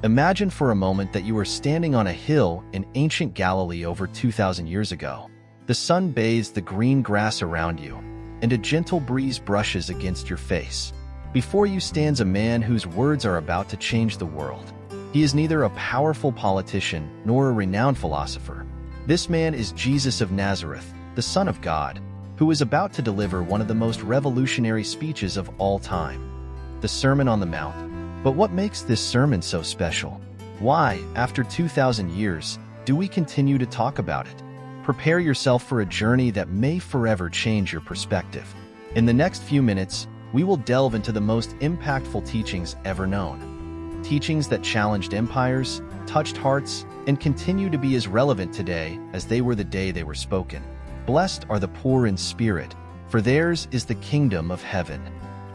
Imagine for a moment that you are standing on a hill in ancient Galilee over 2,000 years ago. The sun bathes the green grass around you, and a gentle breeze brushes against your face. Before you stands a man whose words are about to change the world. He is neither a powerful politician nor a renowned philosopher. This man is Jesus of Nazareth, the Son of God, who is about to deliver one of the most revolutionary speeches of all time, the Sermon on the Mount. But what makes this sermon so special? Why, after 2,000 years, do we continue to talk about it? Prepare yourself for a journey that may forever change your perspective. In the next few minutes, we will delve into the most impactful teachings ever known. Teachings that challenged empires, touched hearts, and continue to be as relevant today as they were the day they were spoken. Blessed are the poor in spirit, for theirs is the kingdom of heaven.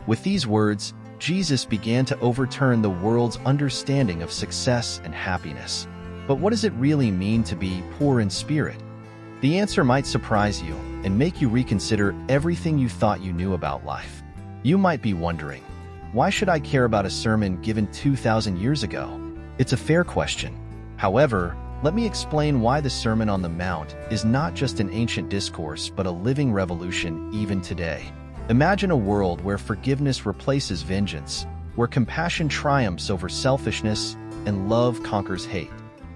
With these words, Jesus began to overturn the world's understanding of success and happiness. But what does it really mean to be poor in spirit? The answer might surprise you and make you reconsider everything you thought you knew about life. You might be wondering, why should I care about a sermon given 2,000 years ago? It's a fair question. However, let me explain why the Sermon on the Mount is not just an ancient discourse but a living revolution even today. Imagine a world where forgiveness replaces vengeance, where compassion triumphs over selfishness, and love conquers hate.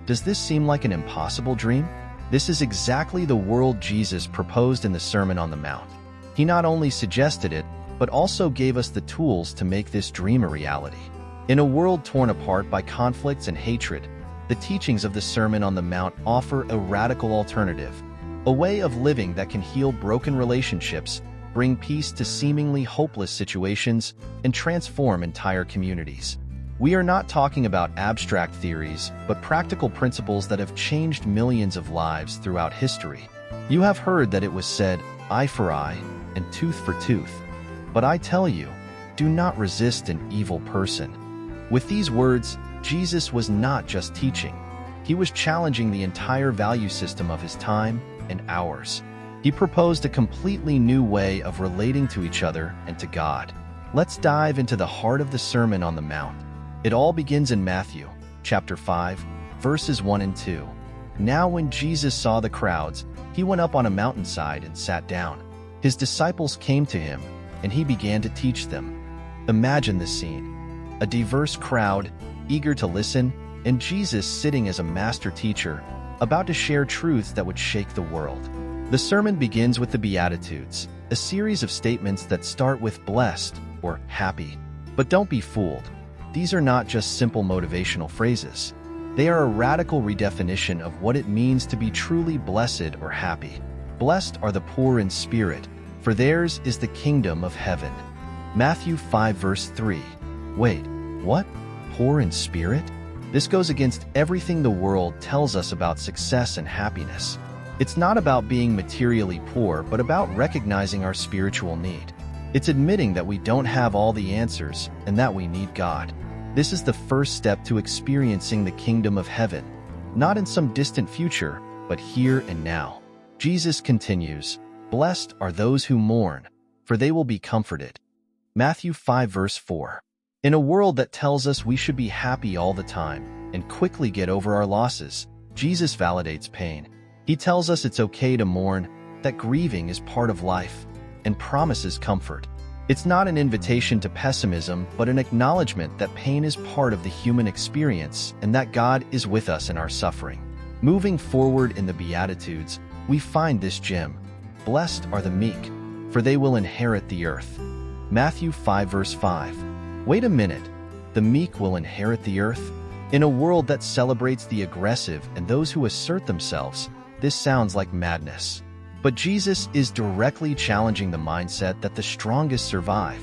Does this seem like an impossible dream? This is exactly the world Jesus proposed in the Sermon on the Mount. He not only suggested it, but also gave us the tools to make this dream a reality. In a world torn apart by conflicts and hatred, the teachings of the Sermon on the Mount offer a radical alternative, a way of living that can heal broken relationships, bring peace to seemingly hopeless situations, and transform entire communities. We are not talking about abstract theories, but practical principles that have changed millions of lives throughout history. You have heard that it was said, eye for eye and tooth for tooth. But I tell you, do not resist an evil person. With these words, Jesus was not just teaching. He was challenging the entire value system of his time and ours. He proposed a completely new way of relating to each other and to God. Let's dive into the heart of the Sermon on the Mount. It all begins in Matthew, chapter 5, verses 1 and 2. Now when Jesus saw the crowds, he went up on a mountainside and sat down. His disciples came to him, and he began to teach them. Imagine the scene. A diverse crowd, eager to listen, and Jesus sitting as a master teacher, about to share truths that would shake the world. The sermon begins with the Beatitudes, a series of statements that start with blessed or happy. But don't be fooled. These are not just simple motivational phrases. They are a radical redefinition of what it means to be truly blessed or happy. Blessed are the poor in spirit, for theirs is the kingdom of heaven. Matthew 5 verse 3. Wait, what? Poor in spirit? This goes against everything the world tells us about success and happiness. It's not about being materially poor, but about recognizing our spiritual need. It's admitting that we don't have all the answers and that we need God. This is the first step to experiencing the kingdom of heaven, not in some distant future, but here and now. Jesus continues, "Blessed are those who mourn, for they will be comforted." Matthew 5 verse 4. In a world that tells us we should be happy all the time and quickly get over our losses, Jesus validates pain. He tells us it's okay to mourn, that grieving is part of life, and promises comfort. It's not an invitation to pessimism, but an acknowledgement that pain is part of the human experience and that God is with us in our suffering. Moving forward in the Beatitudes, we find this gem. Blessed are the meek, for they will inherit the earth. Matthew 5 verse 5. Wait a minute, the meek will inherit the earth? In a world that celebrates the aggressive and those who assert themselves, this sounds like madness. But Jesus is directly challenging the mindset that the strongest survive.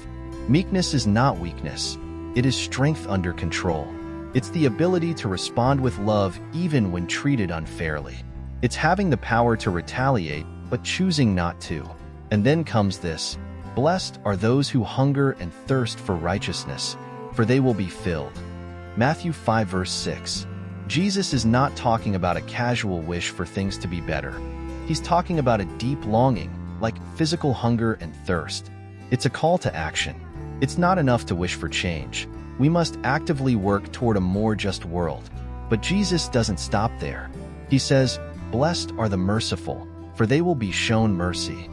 Meekness is not weakness. It is strength under control. It's the ability to respond with love even when treated unfairly. It's having the power to retaliate, but choosing not to. And then comes this, blessed are those who hunger and thirst for righteousness, for they will be filled. Matthew 5 verse 6. Jesus is not talking about a casual wish for things to be better. He's talking about a deep longing, like physical hunger and thirst. It's a call to action. It's not enough to wish for change. We must actively work toward a more just world. But Jesus doesn't stop there. He says, "Blessed are the merciful, for they will be shown mercy."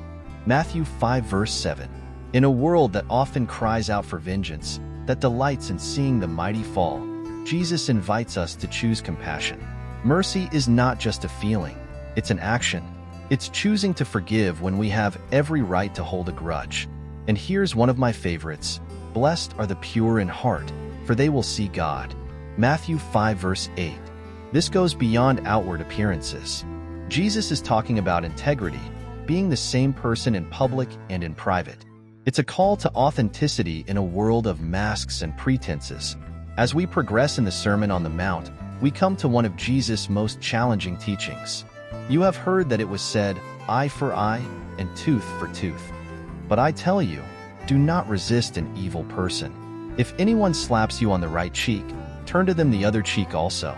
Matthew 5 verse 7. In a world that often cries out for vengeance, that delights in seeing the mighty fall, Jesus invites us to choose compassion. Mercy is not just a feeling, it's an action. It's choosing to forgive when we have every right to hold a grudge. And here's one of my favorites. Blessed are the pure in heart, for they will see God. Matthew 5 verse 8. This goes beyond outward appearances. Jesus is talking about integrity, being the same person in public and in private. It's a call to authenticity in a world of masks and pretenses. As we progress in the Sermon on the Mount, we come to one of Jesus' most challenging teachings. You have heard that it was said, eye for eye and tooth for tooth. But I tell you, do not resist an evil person. If anyone slaps you on the right cheek, turn to them the other cheek also.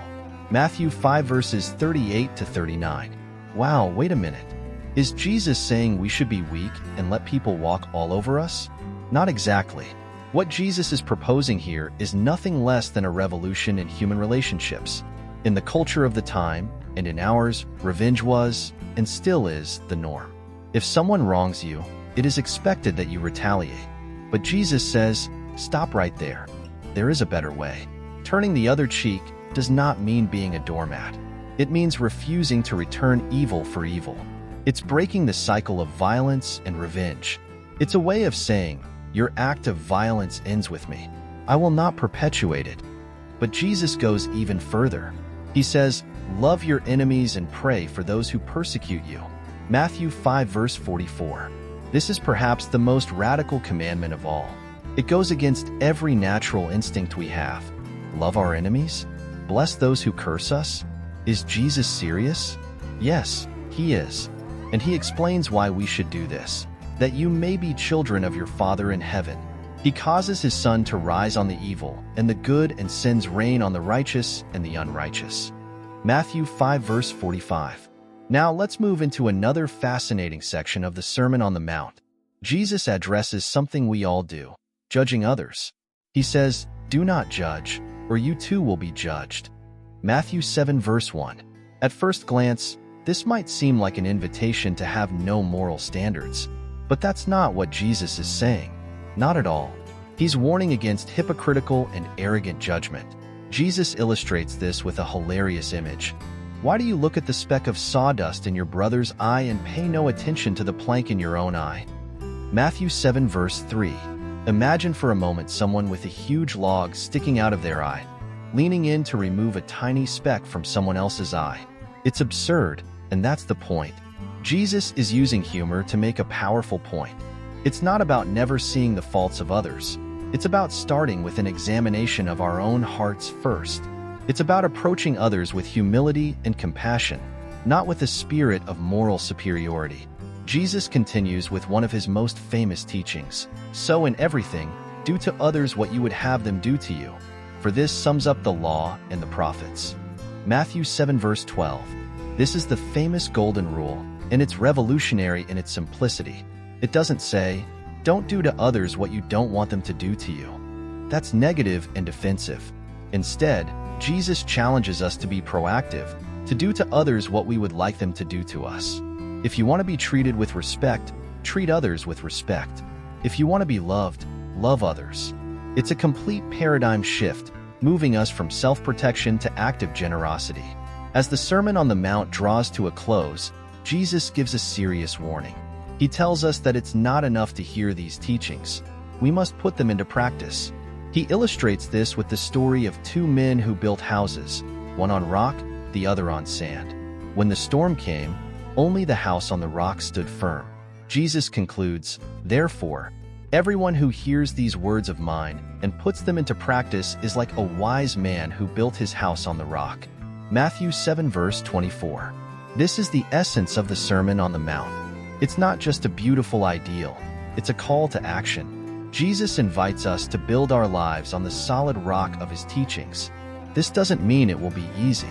Matthew 5 verses 38 to 39. Wow, wait a minute. Is Jesus saying we should be weak and let people walk all over us? Not exactly. What Jesus is proposing here is nothing less than a revolution in human relationships. In the culture of the time, and in ours, revenge was, and still is, the norm. If someone wrongs you, it is expected that you retaliate. But Jesus says, stop right there. There is a better way. Turning the other cheek does not mean being a doormat. It means refusing to return evil for evil. It's breaking the cycle of violence and revenge. It's a way of saying, your act of violence ends with me. I will not perpetuate it. But Jesus goes even further. He says, love your enemies and pray for those who persecute you. Matthew 5 verse 44. This is perhaps the most radical commandment of all. It goes against every natural instinct we have. Love our enemies? Bless those who curse us? Is Jesus serious? Yes, he is. And he explains why we should do this. That you may be children of your Father in heaven. He causes his sun to rise on the evil and the good and sends rain on the righteous and the unrighteous. Matthew 5 verse 45. Now let's move into another fascinating section of the Sermon on the Mount. Jesus addresses something we all do, judging others. He says, do not judge, or you too will be judged. Matthew 7 verse 1. At first glance, this might seem like an invitation to have no moral standards. But that's not what Jesus is saying. Not at all. He's warning against hypocritical and arrogant judgment. Jesus illustrates this with a hilarious image. Why do you look at the speck of sawdust in your brother's eye and pay no attention to the plank in your own eye? Matthew 7 verse 3. Imagine for a moment someone with a huge log sticking out of their eye, leaning in to remove a tiny speck from someone else's eye. It's absurd, and that's the point. Jesus is using humor to make a powerful point. It's not about never seeing the faults of others. It's about starting with an examination of our own hearts first. It's about approaching others with humility and compassion, not with a spirit of moral superiority. Jesus continues with one of his most famous teachings. So in everything, do to others what you would have them do to you. For this sums up the law and the prophets. Matthew 7 verse 12. This is the famous golden rule, and it's revolutionary in its simplicity. It doesn't say, don't do to others what you don't want them to do to you. That's negative and defensive. Instead, Jesus challenges us to be proactive, to do to others what we would like them to do to us. If you want to be treated with respect, treat others with respect. If you want to be loved, love others. It's a complete paradigm shift, moving us from self-protection to active generosity. As the Sermon on the Mount draws to a close, Jesus gives a serious warning. He tells us that it's not enough to hear these teachings. We must put them into practice. He illustrates this with the story of two men who built houses, one on rock, the other on sand. When the storm came, only the house on the rock stood firm. Jesus concludes, therefore, everyone who hears these words of mine and puts them into practice is like a wise man who built his house on the rock. Matthew 7 verse 24. This is the essence of the Sermon on the Mount. It's not just a beautiful ideal, it's a call to action. Jesus invites us to build our lives on the solid rock of his teachings. This doesn't mean it will be easy.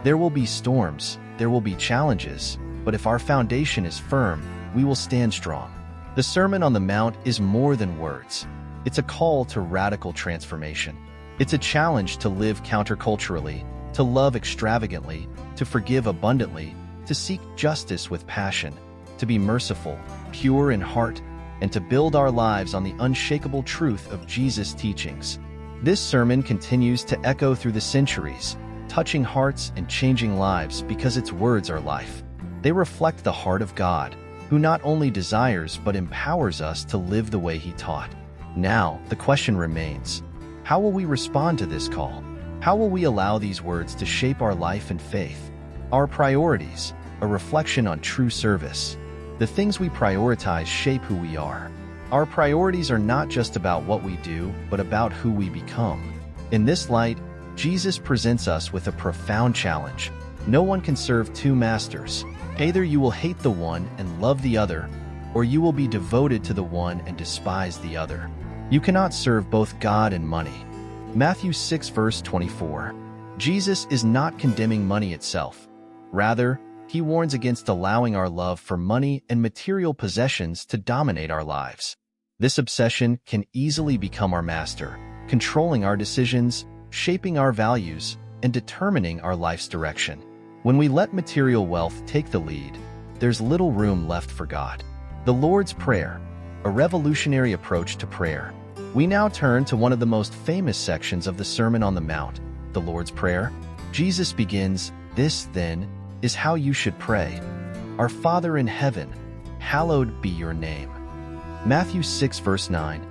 There will be storms, there will be challenges, but if our foundation is firm, we will stand strong. The Sermon on the Mount is more than words. It's a call to radical transformation. It's a challenge to live counterculturally, to love extravagantly, to forgive abundantly, to seek justice with passion, to be merciful, pure in heart, and to build our lives on the unshakable truth of Jesus' teachings. This sermon continues to echo through the centuries, touching hearts and changing lives because its words are life. They reflect the heart of God, who not only desires but empowers us to live the way He taught. Now, the question remains, how will we respond to this call? How will we allow these words to shape our life and faith? Our priorities, a reflection on true service. The things we prioritize shape who we are. Our priorities are not just about what we do, but about who we become. In this light, Jesus presents us with a profound challenge. No one can serve two masters. Either you will hate the one and love the other, or you will be devoted to the one and despise the other. You cannot serve both God and money. Matthew 6 verse 24. Jesus is not condemning money itself. Rather, He warns against allowing our love for money and material possessions to dominate our lives. This obsession can easily become our master, controlling our decisions, shaping our values, and determining our life's direction. When we let material wealth take the lead, there's little room left for God. The Lord's Prayer, a revolutionary approach to prayer. We now turn to one of the most famous sections of the Sermon on the Mount, the Lord's Prayer. Jesus begins, "This, then, is how you should pray. Our Father in heaven, hallowed be your name." Matthew 6 verse 9.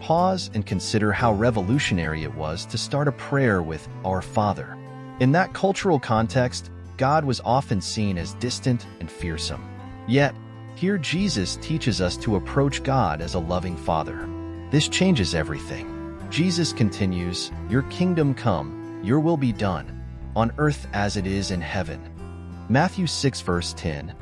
Pause and consider how revolutionary it was to start a prayer with "Our Father." In that cultural context, God was often seen as distant and fearsome. Yet, here Jesus teaches us to approach God as a loving Father. This changes everything. Jesus continues, "Your kingdom come, your will be done, on earth as it is in heaven." Matthew 6 verse 10.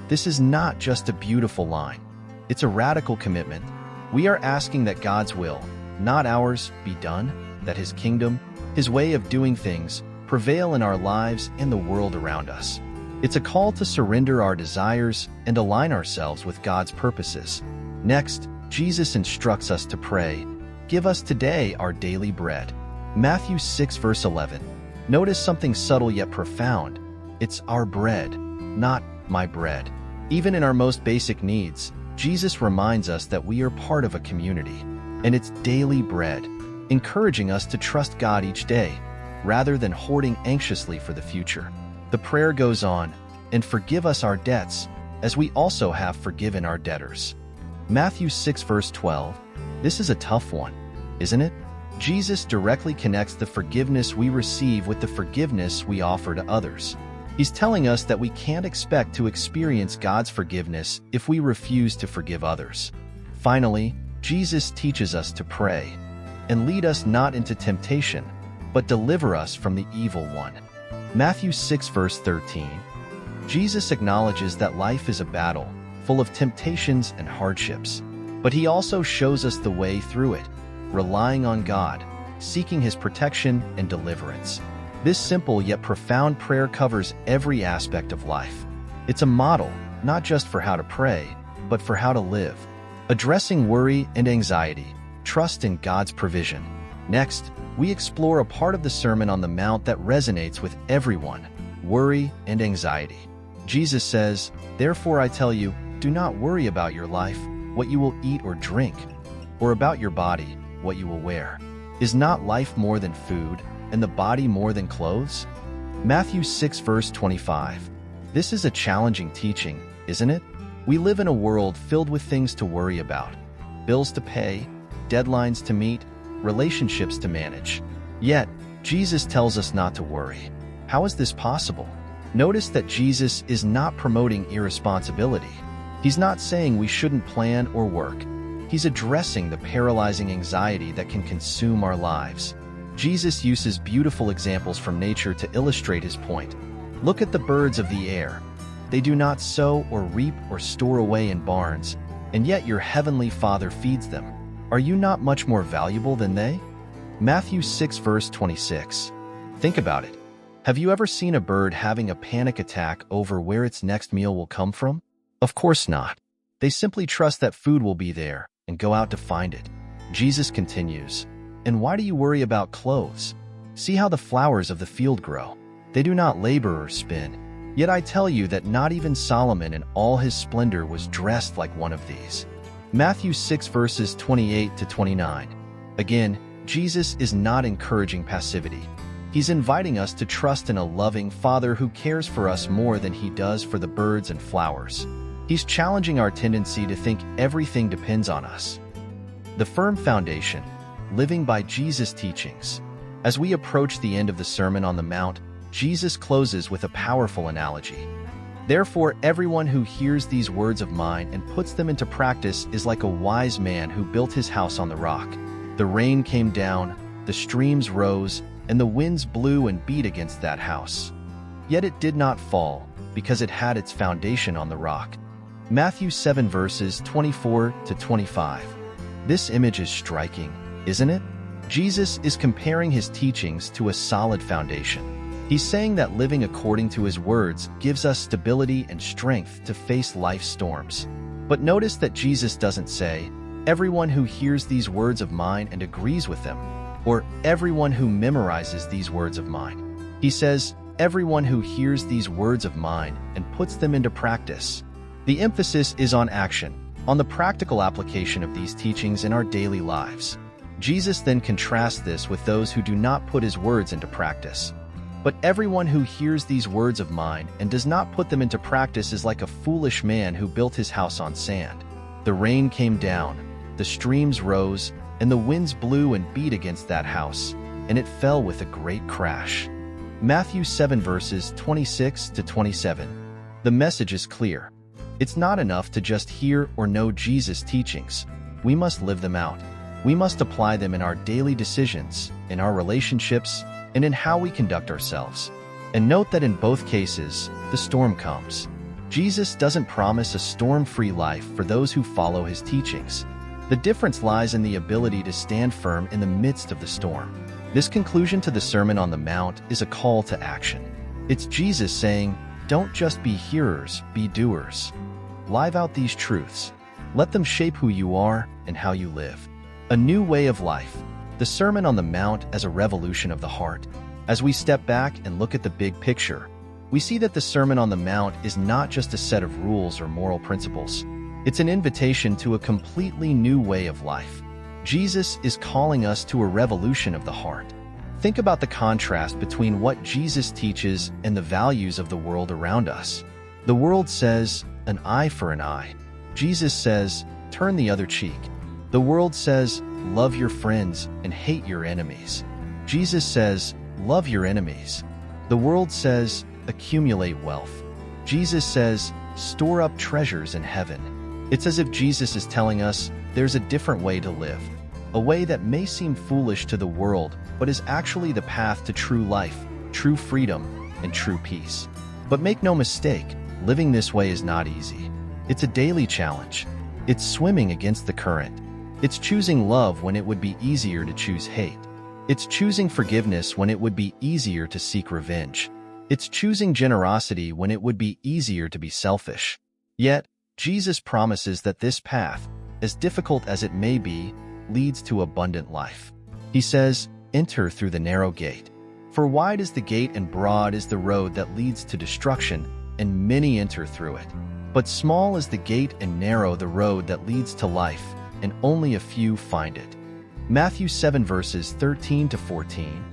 This is not just a beautiful line. It's a radical commitment. We are asking that God's will, not ours, be done, that His kingdom, His way of doing things, prevail in our lives and the world around us. It's a call to surrender our desires and align ourselves with God's purposes. Next, Jesus instructs us to pray, "Give us today our daily bread." Matthew 6 verse 11. Notice something subtle yet profound. It's our bread, not my bread. Even in our most basic needs, Jesus reminds us that we are part of a community, and it's daily bread, encouraging us to trust God each day, rather than hoarding anxiously for the future. The prayer goes on, "And forgive us our debts, as we also have forgiven our debtors." Matthew 6 verse 12. This is a tough one, isn't it? Jesus directly connects the forgiveness we receive with the forgiveness we offer to others. He's telling us that we can't expect to experience God's forgiveness if we refuse to forgive others. Finally, Jesus teaches us to pray, "And lead us not into temptation, but deliver us from the evil one." Matthew 6 verse 13. Jesus acknowledges that life is a battle, full of temptations and hardships. But He also shows us the way through it, relying on God, seeking His protection and deliverance. This simple yet profound prayer covers every aspect of life. It's a model, not just for how to pray, but for how to live. Addressing worry and anxiety, trust in God's provision. Next, we explore a part of the Sermon on the Mount that resonates with everyone: worry and anxiety. Jesus says, "Therefore I tell you, do not worry about your life, what you will eat or drink, or about your body, what you will wear. Is not life more than food, and the body more than clothes?" Matthew 6 verse 25. This is a challenging teaching, isn't it? We live in a world filled with things to worry about. Bills to pay, deadlines to meet, relationships to manage. Yet, Jesus tells us not to worry. How is this possible? Notice that Jesus is not promoting irresponsibility. He's not saying we shouldn't plan or work. He's addressing the paralyzing anxiety that can consume our lives. Jesus uses beautiful examples from nature to illustrate His point. Look at the birds of the air. They do not sow or reap or store away in barns, and yet your heavenly Father feeds them. Are you not much more valuable than they? Matthew 6 verse 26. Think about it. Have you ever seen a bird having a panic attack over where its next meal will come from? Of course not. They simply trust that food will be there and go out to find it. Jesus continues, And why do you worry about clothes? See how the flowers of the field grow. They do not labor or spin. Yet I tell you that not even Solomon in all his splendor was dressed like one of these. Matthew 6 verses 28 to 29. Again, Jesus is not encouraging passivity. He's inviting us to trust in a loving Father who cares for us more than he does for the birds and flowers. He's challenging our tendency to think everything depends on us. The firm foundation, living by Jesus' teachings. As we approach the end of the Sermon on the Mount, Jesus closes with a powerful analogy. Therefore, everyone who hears these words of mine and puts them into practice is like a wise man who built his house on the rock. The rain came down, the streams rose, and the winds blew and beat against that house. Yet it did not fall, because it had its foundation on the rock. Matthew 7 verses 24 to 25. This image is striking, isn't it? Jesus is comparing his teachings to a solid foundation. He's saying that living according to his words gives us stability and strength to face life's storms. But notice that Jesus doesn't say, everyone who hears these words of mine and agrees with them, or everyone who memorizes these words of mine. He says, everyone who hears these words of mine and puts them into practice. The emphasis is on action, on the practical application of these teachings in our daily lives. Jesus then contrasts this with those who do not put his words into practice. But everyone who hears these words of mine and does not put them into practice is like a foolish man who built his house on sand. The rain came down, the streams rose, and the winds blew and beat against that house, and it fell with a great crash. Matthew 7 verses 26 to 27. The message is clear. It's not enough to just hear or know Jesus' teachings. We must live them out. We must apply them in our daily decisions, in our relationships, and in how we conduct ourselves. And note that in both cases, the storm comes. Jesus doesn't promise a storm-free life for those who follow his teachings. The difference lies in the ability to stand firm in the midst of the storm. This conclusion to the Sermon on the Mount is a call to action. It's Jesus saying, don't just be hearers, be doers. Live out these truths. Let them shape who you are and how you live. A new way of life. The Sermon on the Mount as a revolution of the heart. As we step back and look at the big picture, we see that the Sermon on the Mount is not just a set of rules or moral principles. It's an invitation to a completely new way of life. Jesus is calling us to a revolution of the heart. Think about the contrast between what Jesus teaches and the values of the world around us. The world says, an eye for an eye. Jesus says, turn the other cheek. The world says, love your friends and hate your enemies. Jesus says, love your enemies. The world says, accumulate wealth. Jesus says, store up treasures in heaven. It's as if Jesus is telling us there's a different way to live, a way that may seem foolish to the world, but is actually the path to true life, true freedom, and true peace. But make no mistake, living this way is not easy. It's a daily challenge. It's swimming against the current. It's choosing love when it would be easier to choose hate. It's choosing forgiveness when it would be easier to seek revenge. It's choosing generosity when it would be easier to be selfish. Yet, Jesus promises that this path, as difficult as it may be, leads to abundant life. He says, enter through the narrow gate. For wide is the gate and broad is the road that leads to destruction, and many enter through it. But small is the gate and narrow the road that leads to life, and only a few find it. Matthew 7 verses 13 to 14.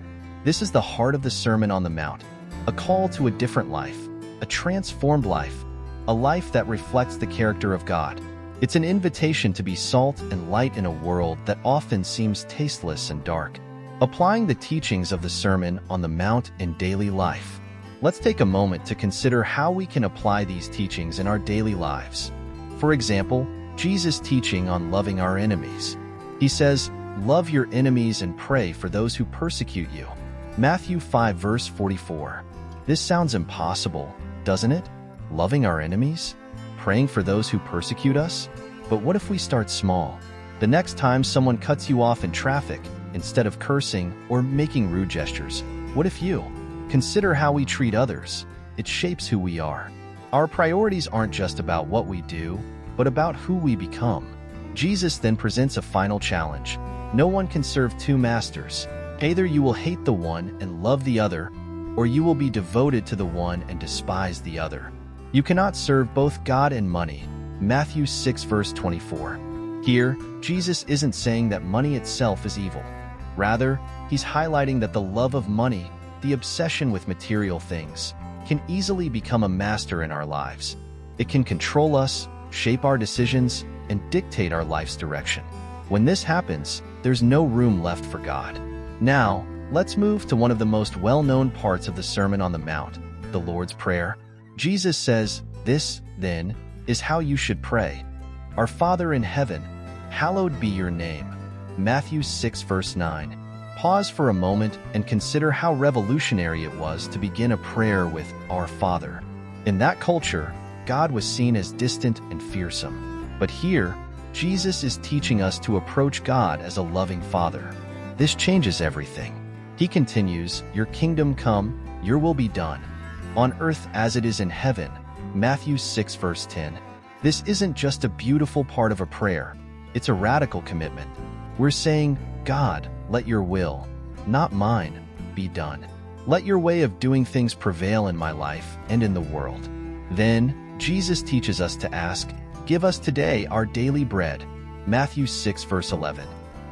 This is the heart of the Sermon on the Mount, a call to a different life, a transformed life, a life that reflects the character of God. It's an invitation to be salt and light in a world that often seems tasteless and dark. Applying the teachings of the Sermon on the Mount in daily life. Let's take a moment to consider how we can apply these teachings in our daily lives. For example, Jesus' teaching on loving our enemies. He says, love your enemies and pray for those who persecute you. Matthew 5 verse 44. This sounds impossible, doesn't it? Loving our enemies? Praying for those who persecute us? But what if we start small? The next time someone cuts you off in traffic, instead of cursing or making rude gestures, what if you consider how we treat others? It shapes who we are. Our priorities aren't just about what we do, but about who we become. Jesus then presents a final challenge. No one can serve two masters. Either you will hate the one and love the other, or you will be devoted to the one and despise the other. You cannot serve both God and money. Matthew 6 verse 24. Here, Jesus isn't saying that money itself is evil. Rather, he's highlighting that the love of money, the obsession with material things, can easily become a master in our lives. It can control us, shape our decisions, and dictate our life's direction. When this happens, there's no room left for God. Now, let's move to one of the most well-known parts of the Sermon on the Mount, the Lord's Prayer. Jesus says, "This, then, is how you should pray. Our Father in heaven, hallowed be your name." Matthew 6 verse 9. Pause for a moment and consider how revolutionary it was to begin a prayer with "Our Father." In that culture, God was seen as distant and fearsome. But here, Jesus is teaching us to approach God as a loving Father. This changes everything. He continues, "Your kingdom come, your will be done, on earth as it is in heaven." Matthew 6 verse 10. This isn't just a beautiful part of a prayer. It's a radical commitment. We're saying, "God, let your will, not mine, be done. Let your way of doing things prevail in my life and in the world." Then, Jesus teaches us to ask, "Give us today our daily bread." Matthew 6 verse 11.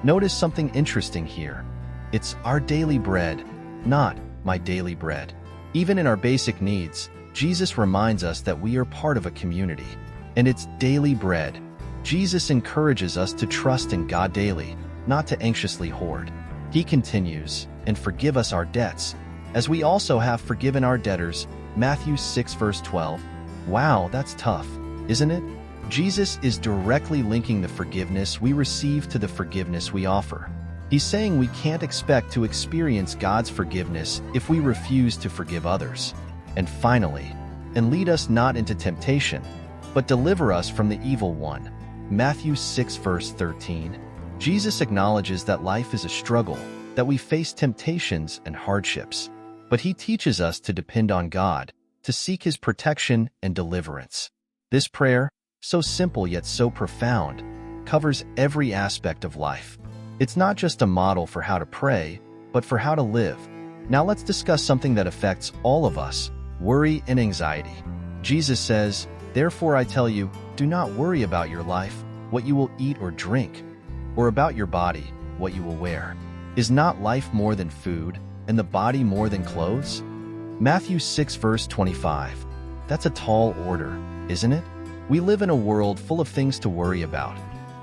Notice something interesting here. It's our daily bread, not my daily bread. Even in our basic needs, Jesus reminds us that we are part of a community, and it's daily bread. Jesus encourages us to trust in God daily, not to anxiously hoard. He continues, "And forgive us our debts, as we also have forgiven our debtors." Matthew 6 verse 12. Wow, that's tough, isn't it? Jesus is directly linking the forgiveness we receive to the forgiveness we offer. He's saying we can't expect to experience God's forgiveness if we refuse to forgive others. And finally, "And lead us not into temptation, but deliver us from the evil one." Matthew 6 verse 13. Jesus acknowledges that life is a struggle, that we face temptations and hardships. But he teaches us to depend on God, to seek his protection and deliverance. This prayer, so simple yet so profound, covers every aspect of life. It's not just a model for how to pray, but for how to live. Now let's discuss something that affects all of us: worry and anxiety. Jesus says, "Therefore I tell you, do not worry about your life, what you will eat or drink, or about your body, what you will wear. Is not life more than food, and the body more than clothes?" Matthew 6 verse 25. That's a tall order, isn't it? We live in a world full of things to worry about: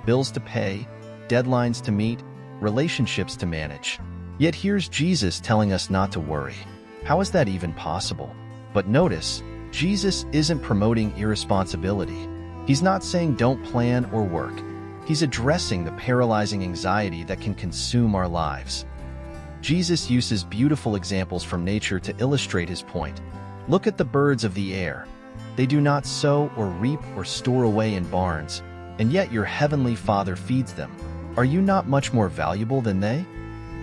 bills to pay, deadlines to meet, relationships to manage. Yet here's Jesus telling us not to worry. How is that even possible? But notice, Jesus isn't promoting irresponsibility. He's not saying don't plan or work. He's addressing the paralyzing anxiety that can consume our lives. Jesus uses beautiful examples from nature to illustrate his point. Look at the birds of the air. They do not sow or reap or store away in barns, and yet your heavenly Father feeds them. Are you not much more valuable than they?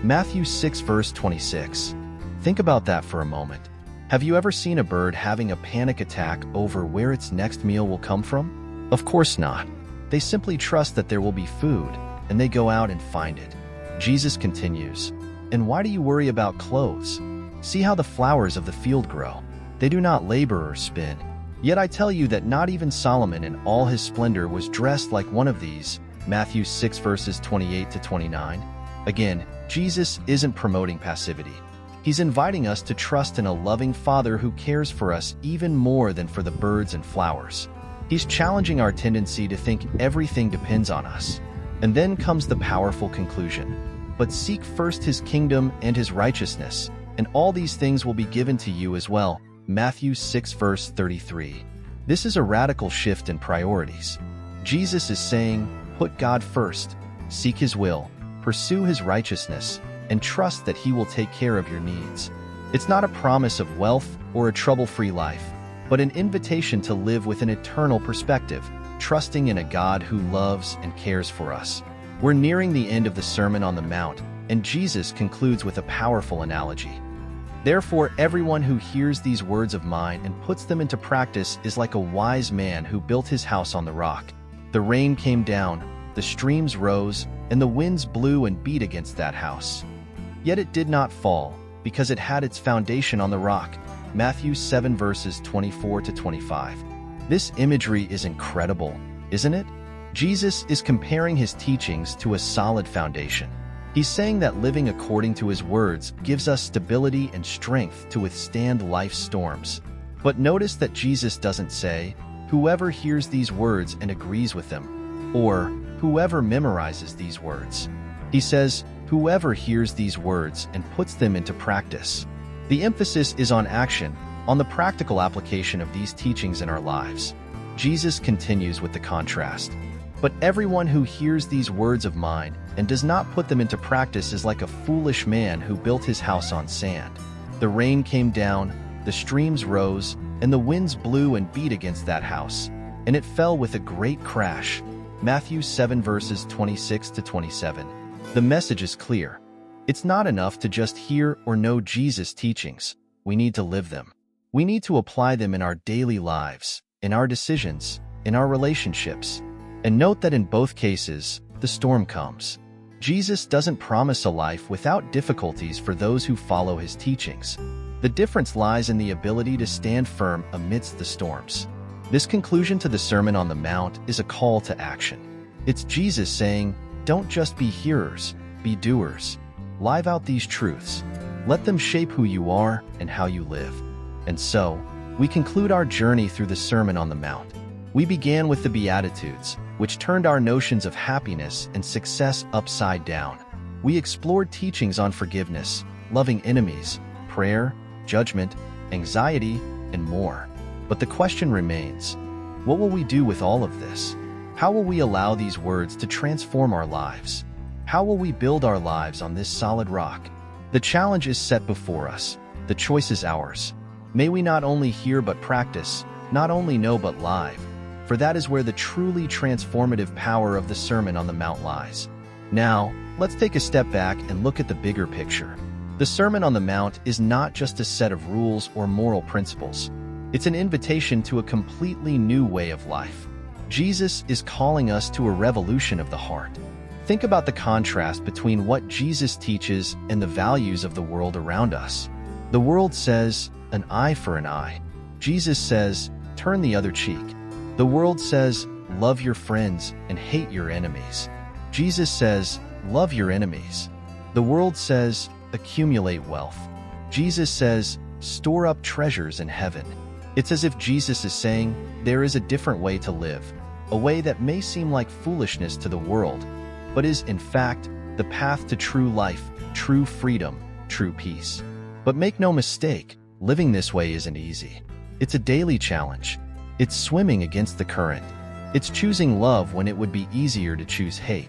Matthew 6 verse 26. Think about that for a moment. Have you ever seen a bird having a panic attack over where its next meal will come from? Of course not. They simply trust that there will be food, and they go out and find it. Jesus continues, "And why do you worry about clothes? See how the flowers of the field grow. They do not labor or spin. Yet I tell you that not even Solomon in all his splendor was dressed like one of these." Matthew 6 verses 28 to 29. Again, Jesus isn't promoting passivity. He's inviting us to trust in a loving Father who cares for us even more than for the birds and flowers. He's challenging our tendency to think everything depends on us. And then comes the powerful conclusion: "But seek first his kingdom and his righteousness, and all these things will be given to you as well." Matthew 6 verse 33. This is a radical shift in priorities. Jesus is saying, put God first, seek his will, pursue his righteousness, and trust that he will take care of your needs. It's not a promise of wealth or a trouble-free life, but an invitation to live with an eternal perspective, trusting in a God who loves and cares for us. We're nearing the end of the Sermon on the Mount, and Jesus concludes with a powerful analogy. "Therefore, everyone who hears these words of mine and puts them into practice is like a wise man who built his house on the rock. The rain came down, the streams rose, and the winds blew and beat against that house. Yet it did not fall, because it had its foundation on the rock. Matthew 7 verses 24 to 25. This imagery is incredible, isn't it? Jesus is comparing his teachings to a solid foundation. He's saying that living according to his words gives us stability and strength to withstand life's storms. But notice that Jesus doesn't say, "Whoever hears these words and agrees with them," or "whoever memorizes these words." He says, "Whoever hears these words and puts them into practice." The emphasis is on action, on the practical application of these teachings in our lives. Jesus continues with the contrast. "But everyone who hears these words of mine and does not put them into practice is like a foolish man who built his house on sand. The rain came down, the streams rose, and the winds blew and beat against that house, and it fell with a great crash." Matthew 7 verses 26 to 27. The message is clear. It's not enough to just hear or know Jesus' teachings. We need to live them. We need to apply them in our daily lives, in our decisions, in our relationships. And note that in both cases, the storm comes. Jesus doesn't promise a life without difficulties for those who follow his teachings. The difference lies in the ability to stand firm amidst the storms. This conclusion to the Sermon on the Mount is a call to action. It's Jesus saying, don't just be hearers, be doers. Live out these truths. Let them shape who you are and how you live. And so, we conclude our journey through the Sermon on the Mount. We began with the Beatitudes, which turned our notions of happiness and success upside down. We explored teachings on forgiveness, loving enemies, prayer, judgment, anxiety, and more. But the question remains, what will we do with all of this? How will we allow these words to transform our lives? How will we build our lives on this solid rock? The challenge is set before us. The choice is ours. May we not only hear but practice, not only know but live, for that is where the truly transformative power of the Sermon on the Mount lies. Now, let's take a step back and look at the bigger picture. The Sermon on the Mount is not just a set of rules or moral principles. It's an invitation to a completely new way of life. Jesus is calling us to a revolution of the heart. Think about the contrast between what Jesus teaches and the values of the world around us. The world says, an eye for an eye. Jesus says, turn the other cheek. The world says, love your friends and hate your enemies. Jesus says, love your enemies. The world says, accumulate wealth. Jesus says, store up treasures in heaven. It's as if Jesus is saying, there is a different way to live, a way that may seem like foolishness to the world, but is, in fact, the path to true life, true freedom, true peace. But make no mistake, living this way isn't easy. It's a daily challenge. It's swimming against the current. It's choosing love when it would be easier to choose hate.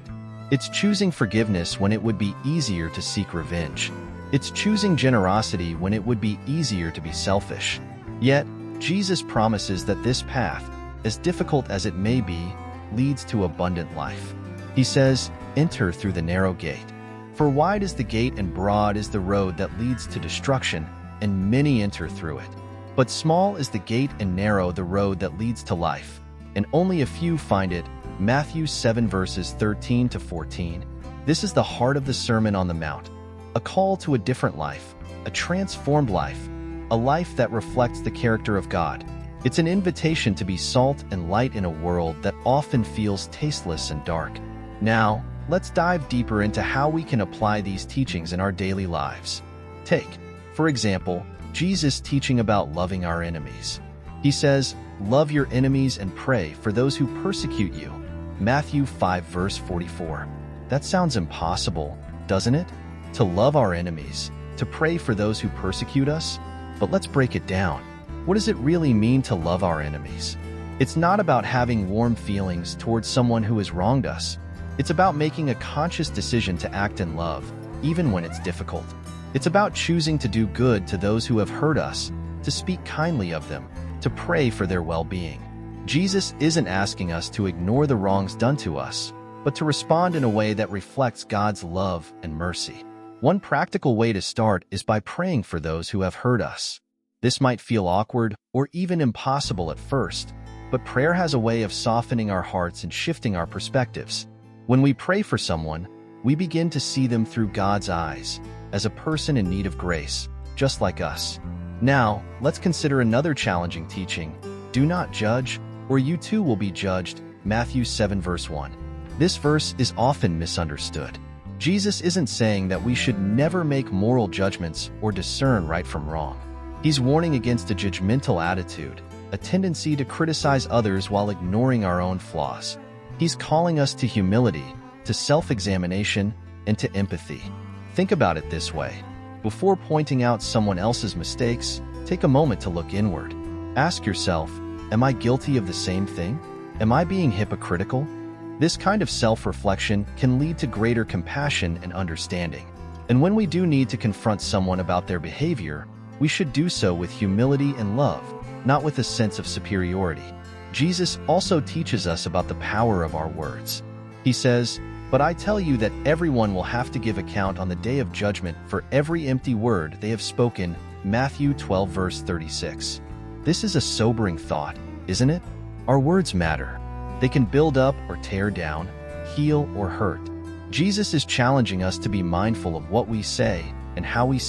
It's choosing forgiveness when it would be easier to seek revenge. It's choosing generosity when it would be easier to be selfish. Yet, Jesus promises that this path, as difficult as it may be, leads to abundant life. He says, enter through the narrow gate. For wide is the gate and broad is the road that leads to destruction, and many enter through it. But small is the gate and narrow the road that leads to life, and only a few find it. Matthew 7 verses 13 to 14. This is the heart of the Sermon on the Mount, a call to a different life, a transformed life, a life that reflects the character of God. It's an invitation to be salt and light in a world that often feels tasteless and dark. Now, let's dive deeper into how we can apply these teachings in our daily lives. Take, for example, Jesus' teaching about loving our enemies. He says, love your enemies and pray for those who persecute you. Matthew 5 verse 44. That sounds impossible, doesn't it? To love our enemies, to pray for those who persecute us? But let's break it down. What does it really mean to love our enemies? It's not about having warm feelings towards someone who has wronged us. It's about making a conscious decision to act in love, even when it's difficult. It's about choosing to do good to those who have hurt us, to speak kindly of them, to pray for their well-being. Jesus isn't asking us to ignore the wrongs done to us, but to respond in a way that reflects God's love and mercy. One practical way to start is by praying for those who have hurt us. This might feel awkward or even impossible at first, but prayer has a way of softening our hearts and shifting our perspectives. When we pray for someone, we begin to see them through God's eyes, as a person in need of grace, just like us. Now, let's consider another challenging teaching: do not judge, or you too will be judged. Matthew 7 verse 1. This verse is often misunderstood. Jesus isn't saying that we should never make moral judgments or discern right from wrong. He's warning against a judgmental attitude, a tendency to criticize others while ignoring our own flaws. He's calling us to humility, to self-examination, and to empathy. Think about it this way. Before pointing out someone else's mistakes, take a moment to look inward. Ask yourself, am I guilty of the same thing? Am I being hypocritical? This kind of self-reflection can lead to greater compassion and understanding. And when we do need to confront someone about their behavior, we should do so with humility and love, not with a sense of superiority. Jesus also teaches us about the power of our words. He says, "But I tell you that everyone will have to give account on the day of judgment for every empty word they have spoken." Matthew 12 verse 36. This is a sobering thought, isn't it? Our words matter. They can build up or tear down, heal or hurt. Jesus is challenging us to be mindful of what we say and how we